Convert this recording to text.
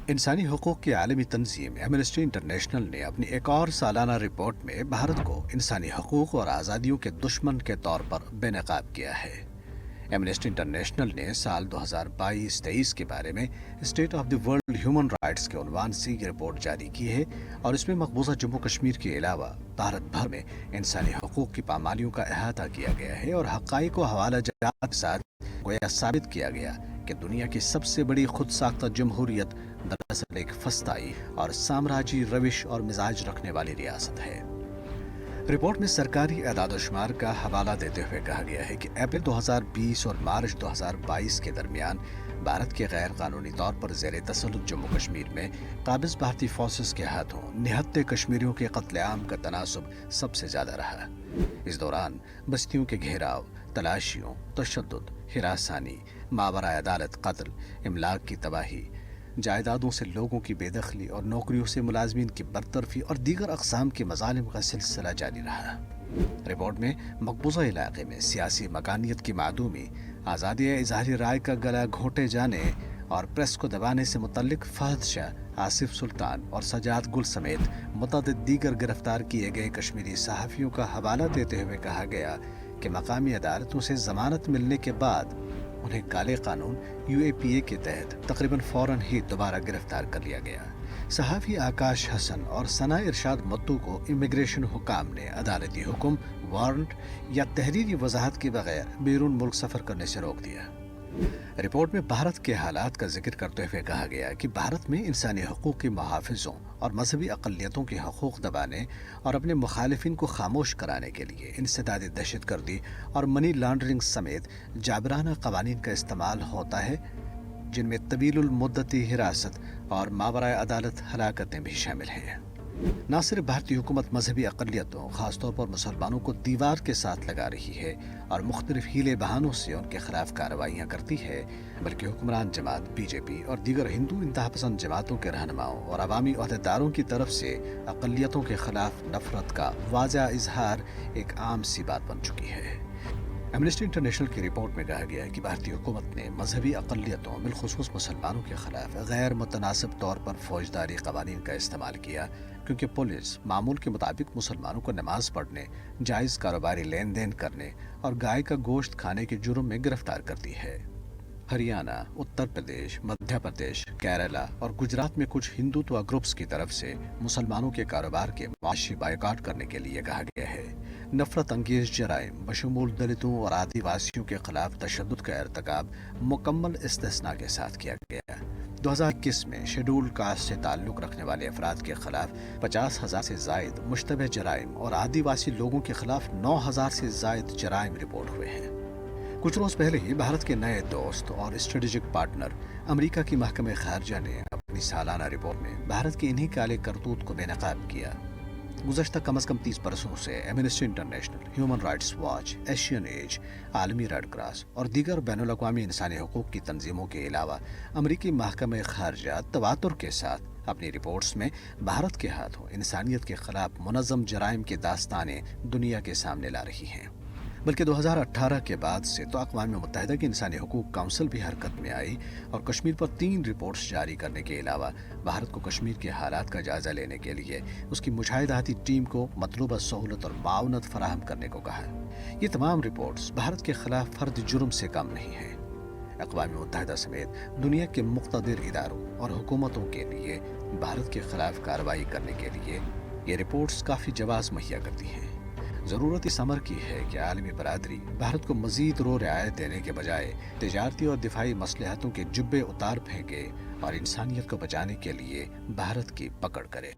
इंसानी हकूक़ की आलमी तंजीम एमनेस्टी इंटरनेशनल ने अपनी एक और सालाना रिपोर्ट में भारत को इंसानी हकूक़ और आज़ादियों के दुश्मन के तौर पर बेनकाब किया है। एमनेस्टी इंटरनेशनल ने साल 2022-23 के बारे में state of the world human rights के उन्वान से ये रिपोर्ट जारी की है और इसमें मकबूजा जम्मू कश्मीर के अलावा भारत भर में इंसानी हकूक़ की पामालियों का अहाता किया गया है और हक़ाइक़ को हवाला जात के साथ गोया साबित किया गया कि दुनिया की सबसे बड़ी खुद साख्ता जमहूरियत दरअसल एक फस्ताई और साम्राज्य रविश और मिजाज रखने वाली रियासत है। रिपोर्ट में सरकारी एदाद-ओ-शुमार का हवाला देते हुए कहा गया है कि अप्रैल 2020 और मार्च 2022 के दरमियान भारत के गैर कानूनी तौर पर ज़ेर तसल्लुत जम्मू कश्मीर में काबिज़ भारतीय फोर्सेस के हाथों निहत्ते कश्मीरियों के कत्लेआम का तनासुब सबसे ज़्यादा रहा। इस दौरान बस्तियों के घेराव, तलाशियों, तशद्दुद, हिरासानी, मावरा अदालत कत्ल, इमलाक की तबाही, जायदादों से लोगों की बेदखली और नौकरियों से मुलाजमीन की बरतरफी और दीगर अक़साम के मज़ालिम का सिलसिला जारी रहा। रिपोर्ट में मकबूजा इलाके में सियासी मकानियत की मादूमी, आज़ादी इज़हारी राय का गला घोंटे जाने और प्रेस को दबाने से मुतल्लिक फहद शाह, आसिफ सुल्तान और सजाद गुल समेत मुतअद्दिद दीगर गिरफ्तार किए गए कश्मीरी सहाफ़ियों का हवाला देते हुए कहा गया कि मकामी अदालतों से ज़मानत मिलने के बाद उन्हें काले कानून UAPA के तहत तकरीबन फ़ौरन ही दोबारा गिरफ्तार कर लिया गया। सहाफ़ी आकाश हसन और सना इरशाद मत्तू को इमिग्रेशन हुकाम ने अदालती हुक्म, वारंट या तहरीरी वजाहत के बगैर बैरून मुल्क सफ़र करने से रोक दिया। रिपोर्ट में भारत के हालात का जिक्र करते हुए कहा गया कि भारत में इंसानी हकूक़ के मुहाफ़िज़ों और मजहबी अक़लियतों के हकूक़ दबाने और अपने मुखालिफिन को खामोश कराने के लिए इंसदादी दहशतगर्दी और मनी लॉन्ड्रिंग समेत जाबराना क़वानीन का इस्तेमाल होता है, जिनमें तवीलुल मुद्दती हिरासत और मावरा अदालत हलाकतें भी शामिल हैं। न सिर्फ भारतीय हुकूमत मजहबी अक़लियतों, ख़ासतौर पर मुसलमानों को दीवार के साथ लगा रही है और मुख्तलिफ हीले बहानों से उनके खिलाफ कार्रवाइयाँ करती है, बल्कि हुक्मरान जमात BJP और दीगर हिंदू इंतहापसंद जमातों के रहनुमाओं और अवामी अहदेदारों की तरफ से अक़लियतों के खिलाफ नफरत का वाज़ेह इजहार एक आम सी बात बन चुकी है। एमनेस्टी इंटरनेशनल की रिपोर्ट में कहा गया है कि भारतीय हुकूमत ने मजहबी अक़लियतों, बिलखुसूस मुसलमानों के खिलाफ गैर मुतनासिब तौर पर फौजदारी क़वानीन का इस्तेमाल किया, क्योंकि पुलिस मामूल के मुताबिक मुसलमानों को नमाज पढ़ने, जायज़ कारोबारी लेन देन करने और गाय का गोश्त खाने के जुर्म में गिरफ्तार करती है। हरियाणा, उत्तर प्रदेश, मध्य प्रदेश, केरला और गुजरात में कुछ हिंदुत्व ग्रुप्स की तरफ से मुसलमानों के कारोबार के माशी बायकॉट करने के लिए कहा गया है। नफरत अंगेज जराइम बशमूल दलितों और आदिवासियों के खिलाफ तशद्दुद का इर्तिकाब मुकम्मल इस्तिस्ना के साथ किया गया। 2021 में शेड्यूल कास्ट से ताल्लुक़ रखने वाले अफराद के खिलाफ 50,000 से ज़ायद मुश्तबह जराइम और आदिवासी लोगों के खिलाफ 9,000 से ज़ायद जराइम रिपोर्ट हुए हैं। कुछ रोज़ पहले ही भारत के नए दोस्त और स्ट्रेटेजिक पार्टनर अमेरिका की महकमे खारजा ने अपनी सालाना रिपोर्ट में भारत के इन्हीं काले करतूत को बेनकाब किया। गुज़श्ता कम अज़ कम 30 बरसों से Amnesty International, human rights watch, Asian Age, आलमी रेड क्रॉस और दीगर बैनुल-अक़वामी इंसानी हकूक़ की तंजीमों के अलावा अमेरिकी महकमे खारजा तवातुर के साथ अपनी रिपोर्ट्स में भारत के हाथों इंसानियत के खिलाफ मुनज़्ज़म जराइम की दास्तानें दुनिया के सामने ला रही हैं। बल्कि 2018 के बाद से तो अक़वाम मुत्तहिदा की इंसानी हकूक़ काउंसिल भी हरकत में आई और कश्मीर पर 3 रिपोर्ट्स जारी करने के अलावा भारत को कश्मीर के हालात का जायज़ा लेने के लिए उसकी मुशाहिदाती टीम को मतलूबा सहूलत और मावनत फराहम करने को कहा। ये तमाम रिपोर्ट्स भारत के खिलाफ फर्द जुर्म से कम नहीं है। अक़वाम मुत्तहिदा समेत दुनिया के मुक़्तदिर इदारों और हुकूमतों के लिए भारत के खिलाफ कार्रवाई करने के लिए ये रिपोर्ट्स काफ़ी जवाज़ मुहैया करती हैं। ज़रूरत इस अमर की है कि आलमी बरादरी भारत को मज़ीद रो रियायत देने के बजाय तिजारती और दिफाई मसलहतों के जुब्बे उतार फेंके और इंसानियत को बचाने के लिए भारत की पकड़ करे।